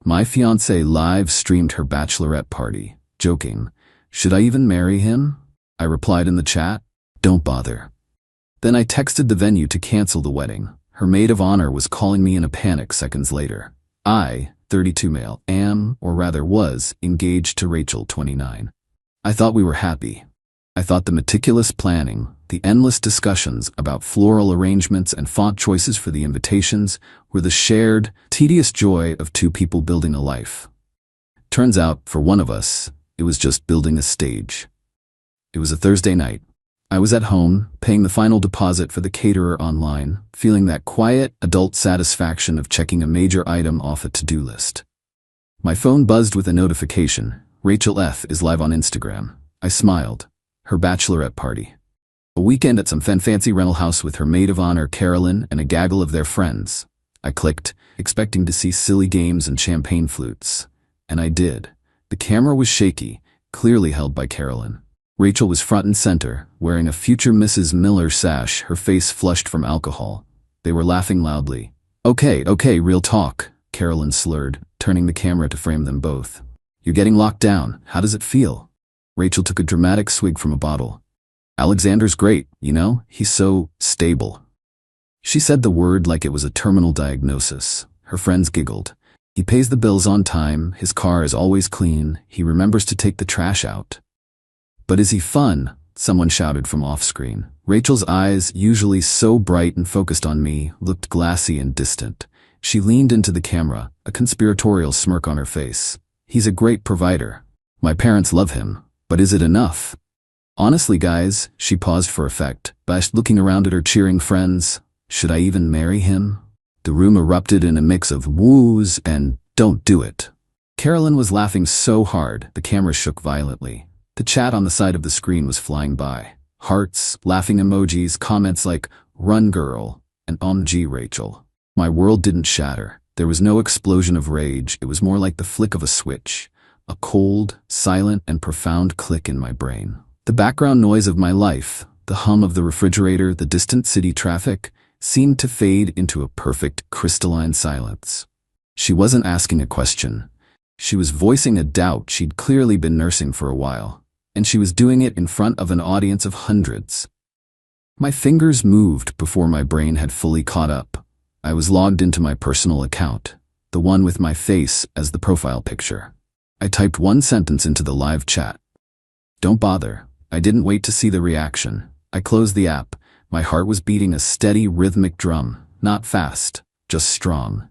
My fiancée live streamed her bachelorette party, joking, "Should I even marry him?" I replied in the chat, "Don't bother." Then I texted the venue to cancel the wedding. Her maid of honor was calling me in a panic seconds later. I, 32 male, am, or rather was, engaged to Rachel, 29. I thought we were happy. I thought the meticulous planning, the endless discussions about floral arrangements and font choices for the invitations were the shared, tedious joy of two people building a life. Turns out, for one of us, it was just building a stage. It was a Thursday night. I was at home, paying the final deposit for the caterer online, feeling that quiet, adult satisfaction of checking a major item off a to-do list. My phone buzzed with a notification. Rachel F. is live on Instagram. I smiled. Her bachelorette party. A weekend at some fancy rental house with her maid of honor Carolyn and a gaggle of their friends. I clicked, expecting to see silly games and champagne flutes. And I did. The camera was shaky, clearly held by Carolyn. Rachel was front and center, wearing a future Mrs. Miller sash, her face flushed from alcohol. They were laughing loudly. Okay, real talk," Carolyn slurred, turning the camera to frame them both. "You're getting locked down. How does it feel?" Rachel took a dramatic swig from a bottle. "Alexander's great, you know, he's so stable." She said the word like it was a terminal diagnosis. Her friends giggled. "He pays the bills on time, his car is always clean, he remembers to take the trash out." "But is he fun?" someone shouted from off-screen. Rachel's eyes, usually so bright and focused on me, looked glassy and distant. She leaned into the camera, a conspiratorial smirk on her face. "He's a great provider. My parents love him. But is it enough?" "Honestly, guys," she paused for effect, looking around at her cheering friends, "should I even marry him?" The room erupted in a mix of woos and "don't do it." Carolyn was laughing so hard, the camera shook violently. The chat on the side of the screen was flying by. Hearts, laughing emojis, comments like, "Run girl," and "OMG Rachel." My world didn't shatter. There was no explosion of rage, it was more like the flick of a switch. A cold, silent, and profound click in my brain. The background noise of my life, the hum of the refrigerator, the distant city traffic, seemed to fade into a perfect, crystalline silence. She wasn't asking a question. She was voicing a doubt she'd clearly been nursing for a while, and she was doing it in front of an audience of hundreds. My fingers moved before my brain had fully caught up. I was logged into my personal account, the one with my face as the profile picture. I typed one sentence into the live chat. "Don't bother." I didn't wait to see the reaction. I closed the app. My heart was beating a steady, rhythmic drum, not fast, just strong.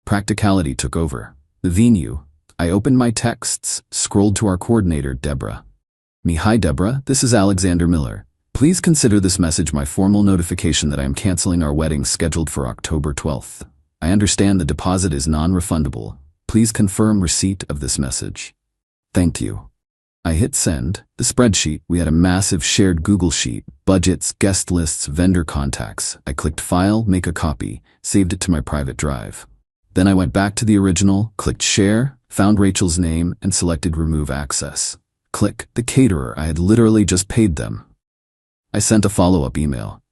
Practicality took over. The venue. I opened my texts, scrolled to our coordinator, Deborah. "Hi Deborah, this is Alexander Miller. Please consider this message my formal notification that I am canceling our wedding scheduled for October 12th. I understand the deposit is non-refundable. Please confirm receipt of this message. Thank you." I hit send. The spreadsheet, we had a massive shared Google sheet, budgets, guest lists, vendor contacts. I clicked File, Make a Copy, saved it to my private drive. Then I went back to the original, clicked Share, found Rachel's name, and selected Remove Access. Click, the caterer, I had literally just paid them. I sent a follow-up email.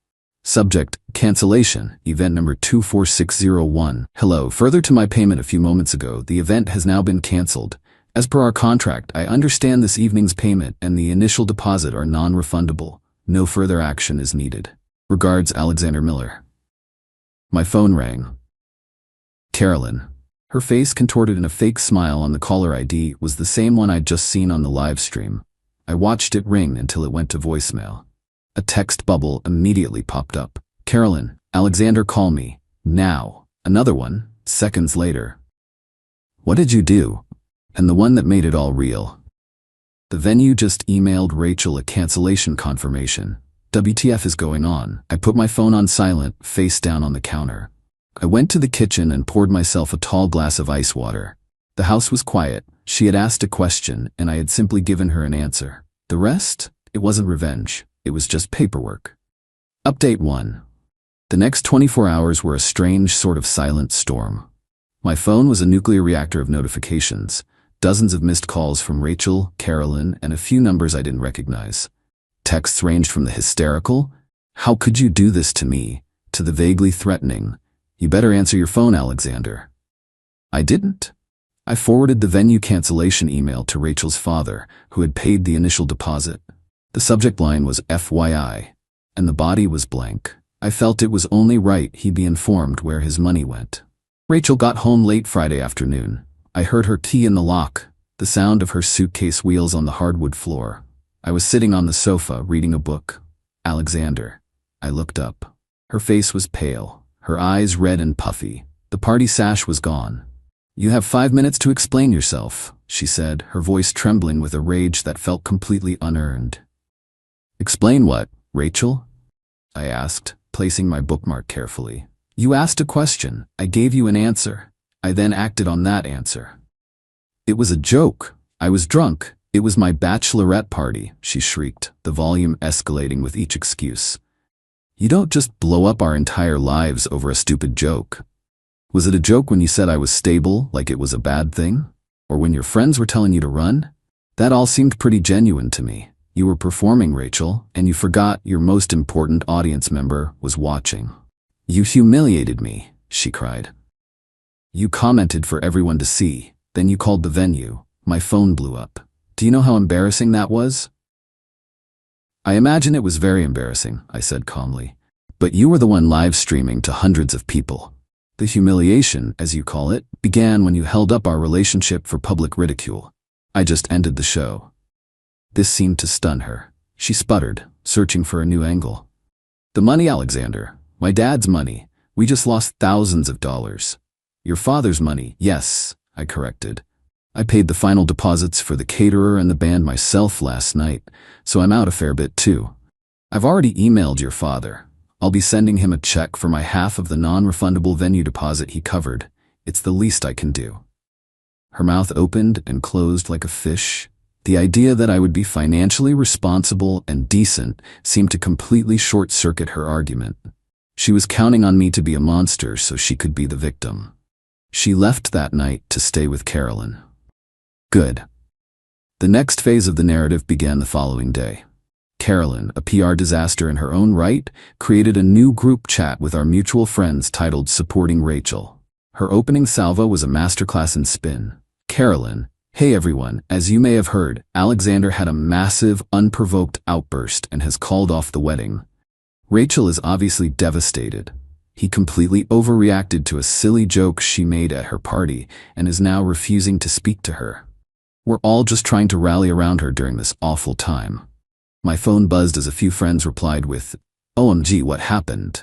Subject, cancellation, event number 24601. Hello, further to my payment a few moments ago, the event has now been canceled. As per our contract, I understand this evening's payment and the initial deposit are non-refundable. No further action is needed. Regards, Alexander Miller. My phone rang. Carolyn. Her face contorted in a fake smile on the caller ID was the same one I'd just seen on the live stream. I watched it ring until it went to voicemail. A text bubble immediately popped up. "Carolyn, Alexander, call me. Now." Another one, seconds later. "What did you do?" And the one that made it all real. "The venue just emailed Rachel a cancellation confirmation. WTF is going on?" I put my phone on silent, face down on the counter. I went to the kitchen and poured myself a tall glass of ice water. The house was quiet. She had asked a question, and I had simply given her an answer. The rest? It wasn't revenge. It was just paperwork. Update 1. The next 24 hours were a strange sort of silent storm. My phone was a nuclear reactor of notifications, dozens of missed calls from Rachel, Carolyn, and a few numbers I didn't recognize. Texts ranged from the hysterical, "How could you do this to me?" to the vaguely threatening, "You better answer your phone, Alexander." I didn't. I forwarded the venue cancellation email to Rachel's father, who had paid the initial deposit. The subject line was FYI, and the body was blank. I felt it was only right he be informed where his money went. Rachel got home late Friday afternoon. I heard her key in the lock, the sound of her suitcase wheels on the hardwood floor. I was sitting on the sofa reading a book. Alexander. I looked up. Her face was pale, her eyes red and puffy. The party sash was gone. "You have 5 minutes to explain yourself," she said, her voice trembling with a rage that felt completely unearned. "Explain what, Rachel?" I asked, placing my bookmark carefully. "You asked a question. I gave you an answer. I then acted on that answer." "It was a joke. I was drunk. It was my bachelorette party," she shrieked, the volume escalating with each excuse. "You don't just blow up our entire lives over a stupid joke. Was it a joke when you said I was stable, like it was a bad thing? Or when your friends were telling you to run? That all seemed pretty genuine to me. You were performing, Rachel, and you forgot your most important audience member was watching. You humiliated me," she cried. "You commented for everyone to see, then you called the venue. My phone blew up. Do you know how embarrassing that was?" "I imagine it was very embarrassing," I said calmly. "But you were the one live streaming to hundreds of people. The humiliation, as you call it, began when you held up our relationship for public ridicule. I just ended the show." This seemed to stun her. She sputtered, searching for a new angle. "The money, Alexander. My dad's money. We just lost thousands of dollars." "Your father's money, yes," I corrected. "I paid the final deposits for the caterer and the band myself last night, so I'm out a fair bit too. I've already emailed your father. I'll be sending him a check for my half of the non-refundable venue deposit he covered. It's the least I can do." Her mouth opened and closed like a fish. The idea that I would be financially responsible and decent seemed to completely short-circuit her argument. She was counting on me to be a monster so she could be the victim. She left that night to stay with Carolyn. Good. The next phase of the narrative began the following day. Carolyn, a PR disaster in her own right, created a new group chat with our mutual friends titled Supporting Rachel. Her opening salvo was a masterclass in spin. "Carolyn, hey everyone, as you may have heard, Alexander had a massive, unprovoked outburst and has called off the wedding. Rachel is obviously devastated. He completely overreacted to a silly joke she made at her party and is now refusing to speak to her. We're all just trying to rally around her during this awful time." My phone buzzed as a few friends replied with, "OMG, what happened?"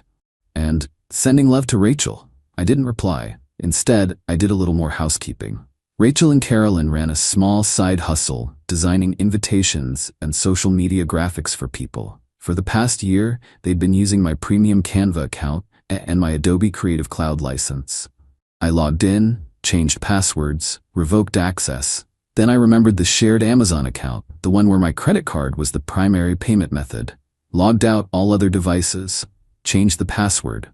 and "Sending love to Rachel." I didn't reply. Instead, I did a little more housekeeping. Rachel and Carolyn ran a small side hustle, designing invitations and social media graphics for people. For the past year, they'd been using my premium Canva account and my Adobe Creative Cloud license. I logged in, changed passwords, revoked access. Then I remembered the shared Amazon account, the one where my credit card was the primary payment method. Logged out all other devices, changed the password.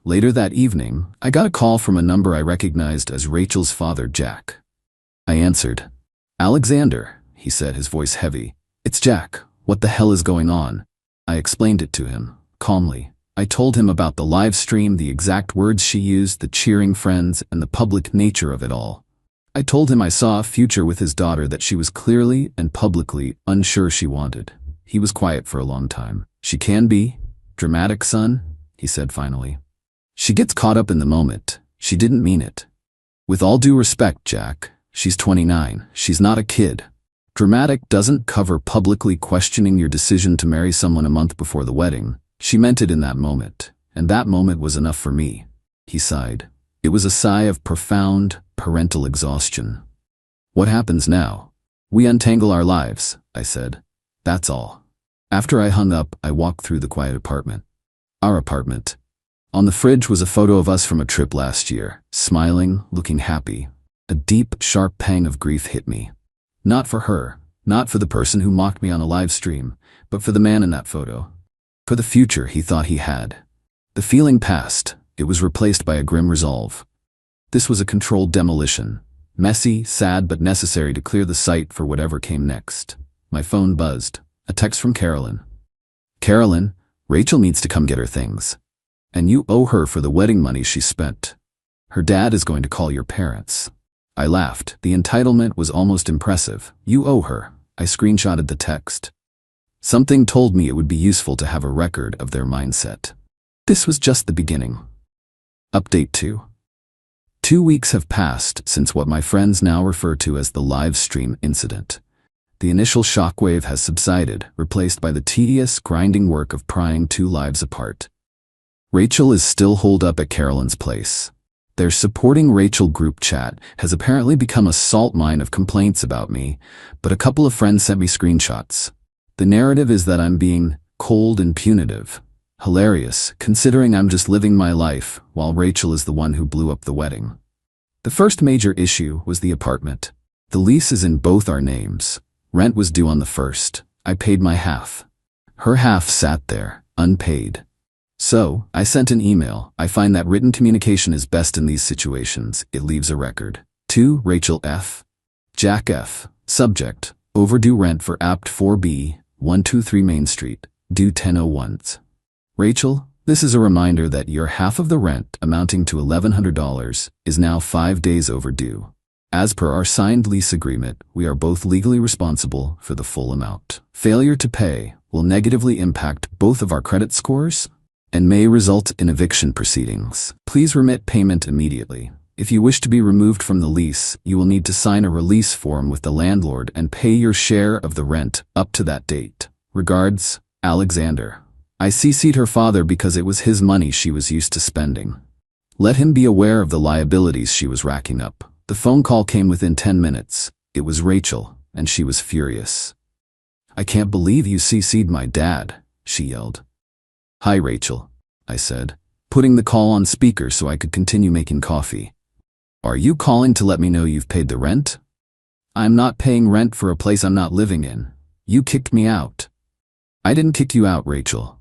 Later that evening, I got a call from a number I recognized as Rachel's father, Jack. I answered. "Alexander," he said, his voice heavy. "It's Jack. What the hell is going on?" I explained it to him, calmly. I told him about the live stream, the exact words she used, the cheering friends, and the public nature of it all. I told him I saw a future with his daughter that she was clearly and publicly unsure she wanted. He was quiet for a long time. "She can be dramatic, son," he said finally. "She gets caught up in the moment. She didn't mean it. With all due respect, Jack, she's 29. She's not a kid. Dramatic doesn't cover publicly questioning your decision to marry someone a month before the wedding. She meant it in that moment, and that moment was enough for me." He sighed. It was a sigh of profound parental exhaustion. "What happens now?" "We untangle our lives," I said. "That's all." After I hung up, I walked through the quiet apartment. Our apartment. On the fridge was a photo of us from a trip last year, smiling, looking happy. A deep, sharp pang of grief hit me. Not for her, not for the person who mocked me on a live stream, but for the man in that photo. For the future he thought he had. The feeling passed. It was replaced by a grim resolve. This was a controlled demolition. Messy, sad, but necessary to clear the site for whatever came next. My phone buzzed. A text from Carolyn. "Carolyn, Rachel needs to come get her things. And you owe her for the wedding money she spent. Her dad is going to call your parents." I laughed. The entitlement was almost impressive. You owe her. I screenshotted the text. Something told me it would be useful to have a record of their mindset. This was just the beginning. Update 2. 2 weeks have passed since what my friends now refer to as the live stream incident. The initial shockwave has subsided, replaced by the tedious, grinding work of prying 2 lives apart. Rachel is still holed up at Carolyn's place. Their supporting Rachel group chat has apparently become a salt mine of complaints about me, but a couple of friends sent me screenshots. The narrative is that I'm being cold and punitive. Hilarious, considering I'm just living my life, while Rachel is the one who blew up the wedding. The first major issue was the apartment. The lease is in both our names. Rent was due on the 1st. I paid my half. Her half sat there, unpaid. So, I sent an email. I find that written communication is best in these situations. It leaves a record. 2. Rachel F. Jack F. Subject: overdue rent for Apt 4B, 123 Main Street, due 10/01. Rachel, this is a reminder that your half of the rent, amounting to $1,100, is now 5 days overdue. As per our signed lease agreement, we are both legally responsible for the full amount. Failure to pay will negatively impact both of our credit scores and may result in eviction proceedings. Please remit payment immediately. If you wish to be removed from the lease, you will need to sign a release form with the landlord and pay your share of the rent up to that date. Regards, Alexander. I CC'd her father because it was his money she was used to spending. Let him be aware of the liabilities she was racking up. The phone call came within 10 minutes. It was Rachel, and she was furious. I can't believe you CC'd my dad, she yelled. Hi Rachel, I said, putting the call on speaker so I could continue making coffee. Are you calling to let me know you've paid the rent? I'm not paying rent for a place I'm not living in. You kicked me out. I didn't kick you out, Rachel.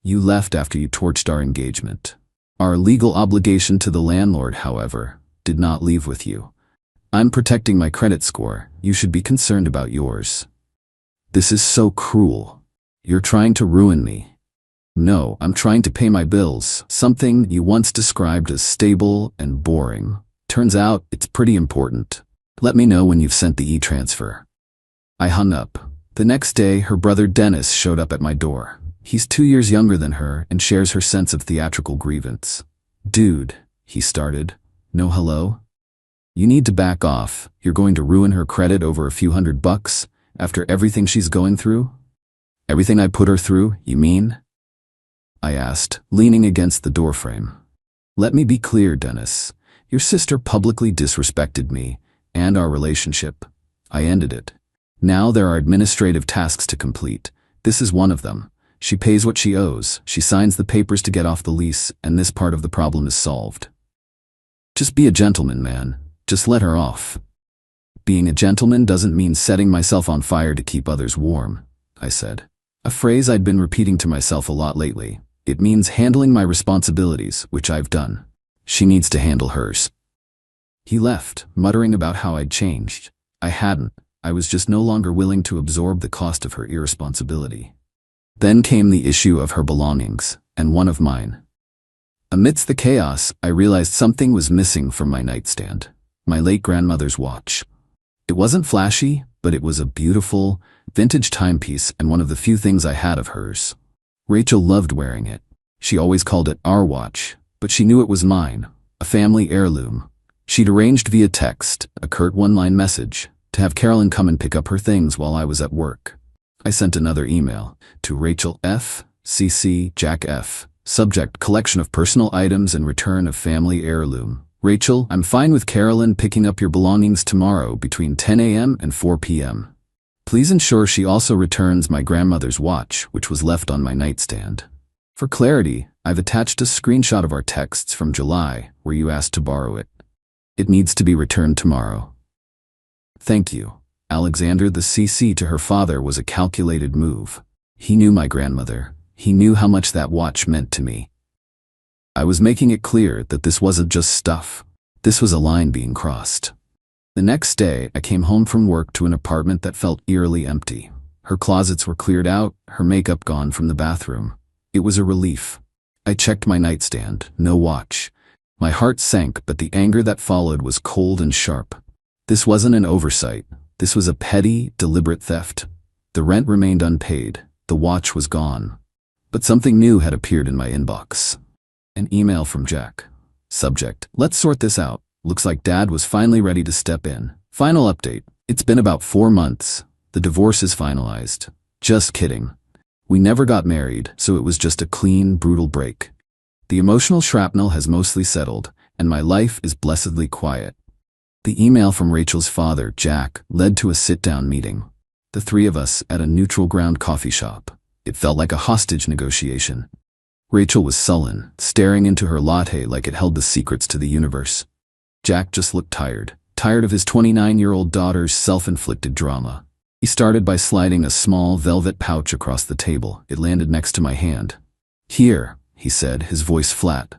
You left after you torched our engagement. Our legal obligation to the landlord, however, did not leave with you. I'm protecting my credit score. You should be concerned about yours. This is so cruel. You're trying to ruin me. No, I'm trying to pay my bills, something you once described as stable and boring. Turns out it's pretty important. Let me know when you've sent the e-transfer. I hung up. The next day, her brother Dennis showed up at my door. He's 2 years younger than her and shares her sense of theatrical grievance. Dude, he started. No hello? You need to back off. You're going to ruin her credit over a few $100 after everything she's going through? Everything I put her through, you mean? I asked, leaning against the doorframe. Let me be clear, Dennis. Your sister publicly disrespected me and our relationship. I ended it. Now there are administrative tasks to complete. This is one of them. She pays what she owes, she signs the papers to get off the lease, and this part of the problem is solved. Just be a gentleman, man. Just let her off. Being a gentleman doesn't mean setting myself on fire to keep others warm, I said. A phrase I'd been repeating to myself a lot lately. It means handling my responsibilities, which I've done. She needs to handle hers. He left, muttering about how I'd changed. I hadn't. I was just no longer willing to absorb the cost of her irresponsibility. Then came the issue of her belongings, and one of mine. Amidst the chaos, I realized something was missing from my nightstand. My late grandmother's watch. It wasn't flashy, but it was a beautiful, vintage timepiece and one of the few things I had of hers. Rachel loved wearing it. She always called it our watch, but she knew it was mine, a family heirloom. She'd arranged via text, a curt one-line message, to have Carolyn come and pick up her things while I was at work. I sent another email to Rachel F. CC Jack F. Subject: collection of personal items and return of family heirloom. Rachel, I'm fine with Carolyn picking up your belongings tomorrow between 10 a.m. and 4 p.m. Please ensure she also returns my grandmother's watch, which was left on my nightstand. For clarity, I've attached a screenshot of our texts from July where you asked to borrow it. It needs to be returned tomorrow. Thank you. Alexander. The CC to her father was a calculated move. He knew my grandmother. He knew how much that watch meant to me. I was making it clear that this wasn't just stuff. This was a line being crossed. The next day, I came home from work to an apartment that felt eerily empty. Her closets were cleared out, her makeup gone from the bathroom. It was a relief. I checked my nightstand, no watch. My heart sank, but the anger that followed was cold and sharp. This wasn't an oversight. This was a petty, deliberate theft. The rent remained unpaid. The watch was gone. But something new had appeared in my inbox. An email from Jack. Subject: let's sort this out. Looks like Dad was finally ready to step in. Final update. It's been about 4 months. The divorce is finalized. Just kidding. We never got married, so it was just a clean, brutal break. The emotional shrapnel has mostly settled, and my life is blessedly quiet. The email from Rachel's father, Jack, led to a sit-down meeting. The three of us at a neutral ground coffee shop. It felt like a hostage negotiation. Rachel was sullen, staring into her latte like it held the secrets to the universe. Jack just looked tired of his 29-year-old daughter's self-inflicted drama. He started by sliding a small velvet pouch across the table. It landed next to my hand. "Here," he said, his voice flat.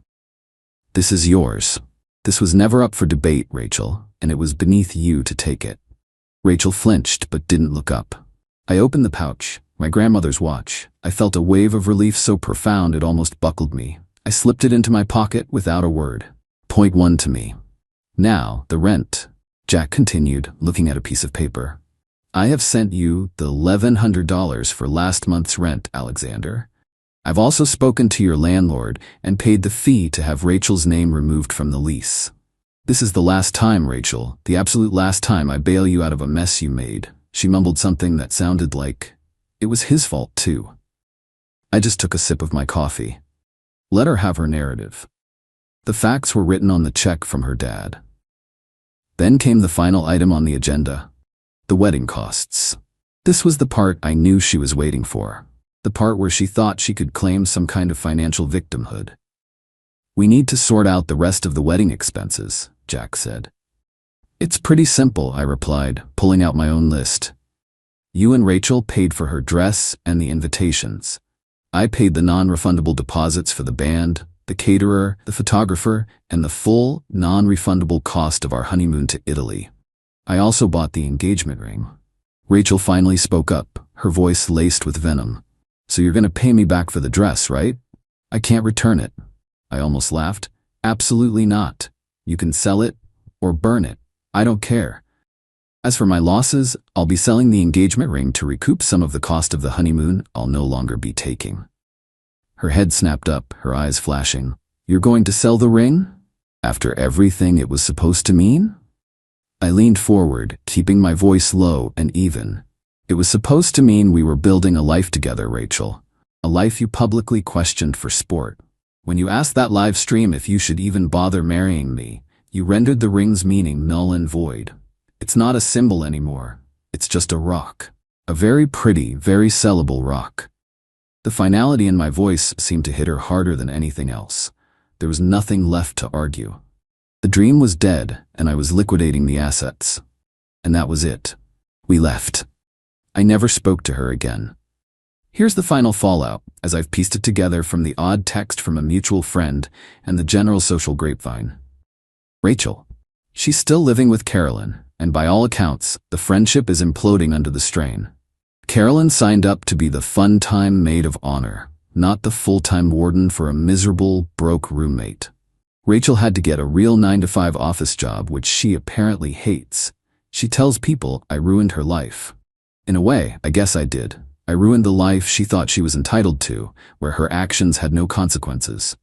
"This is yours. This was never up for debate, Rachel, and it was beneath you to take it." Rachel flinched but didn't look up. I opened the pouch. My grandmother's watch. I felt a wave of relief so profound it almost buckled me. I slipped it into my pocket without a word. Point 1 to me. "Now, the rent," Jack continued, looking at a piece of paper. "I have sent you the $1,100 for last month's rent, Alexander. I've also spoken to your landlord and paid the fee to have Rachel's name removed from the lease. This is the last time, Rachel, the absolute last time I bail you out of a mess you made." She mumbled something that sounded like it was his fault too. I just took a sip of my coffee. Let her have her narrative. The facts were written on the check from her dad. Then came the final item on the agenda. The wedding costs. This was the part I knew she was waiting for. The part where she thought she could claim some kind of financial victimhood. "We need to sort out the rest of the wedding expenses," Jack said. "It's pretty simple," I replied, pulling out my own list. "You and Rachel paid for her dress and the invitations. I paid the non-refundable deposits for the band, the caterer, the photographer, and the full, non-refundable cost of our honeymoon to Italy. I also bought the engagement ring." Rachel finally spoke up, her voice laced with venom. "So you're going to pay me back for the dress, right? I can't return it." I almost laughed. "Absolutely not. You can sell it or burn it. I don't care. As for my losses, I'll be selling the engagement ring to recoup some of the cost of the honeymoon I'll no longer be taking." Her head snapped up, her eyes flashing. "You're going to sell the ring? After everything it was supposed to mean?" I leaned forward, keeping my voice low and even. "It was supposed to mean we were building a life together, Rachel. A life you publicly questioned for sport. When you asked that live stream if you should even bother marrying me, you rendered the ring's meaning null and void. It's not a symbol anymore. It's just a rock. A very pretty, very sellable rock." The finality in my voice seemed to hit her harder than anything else. There was nothing left to argue. The dream was dead, and I was liquidating the assets. And that was it. We left. I never spoke to her again. Here's the final fallout, as I've pieced it together from the odd text from a mutual friend and the general social grapevine. Rachel. She's still living with Carolyn, and by all accounts, the friendship is imploding under the strain. Carolyn signed up to be the fun-time maid of honor, not the full-time warden for a miserable, broke roommate. Rachel had to get a real 9-to-5 office job, which she apparently hates. She tells people I ruined her life. In a way, I guess I did. I ruined the life she thought she was entitled to, where her actions had no consequences.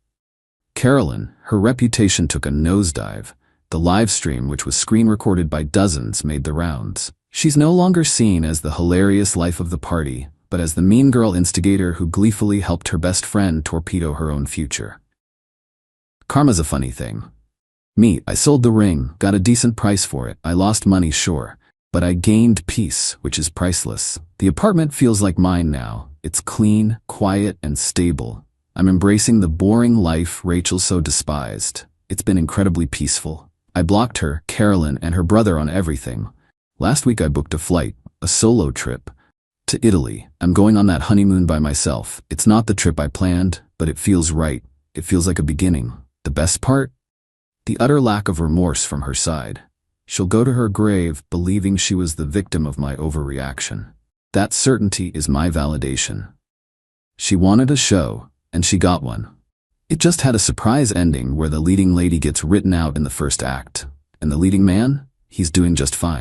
Carolyn, her reputation took a nosedive. The live stream, which was screen-recorded by dozens, made the rounds. She's no longer seen as the hilarious life of the party, but as the mean girl instigator who gleefully helped her best friend torpedo her own future. Karma's a funny thing. I sold the ring, got a decent price for it. I lost money, sure, but I gained peace, which is priceless. The apartment feels like mine now. It's clean, quiet, and stable. I'm embracing the boring life Rachel so despised. It's been incredibly peaceful. I blocked her, Carolyn, and her brother on everything. Last week I booked a flight, a solo trip, to Italy. I'm going on that honeymoon by myself. It's not the trip I planned, but it feels right. It feels like a beginning. The best part? The utter lack of remorse from her side. She'll go to her grave believing she was the victim of my overreaction. That certainty is my validation. She wanted a show, and she got one. It just had a surprise ending where the leading lady gets written out in the first act. And the leading man? He's doing just fine.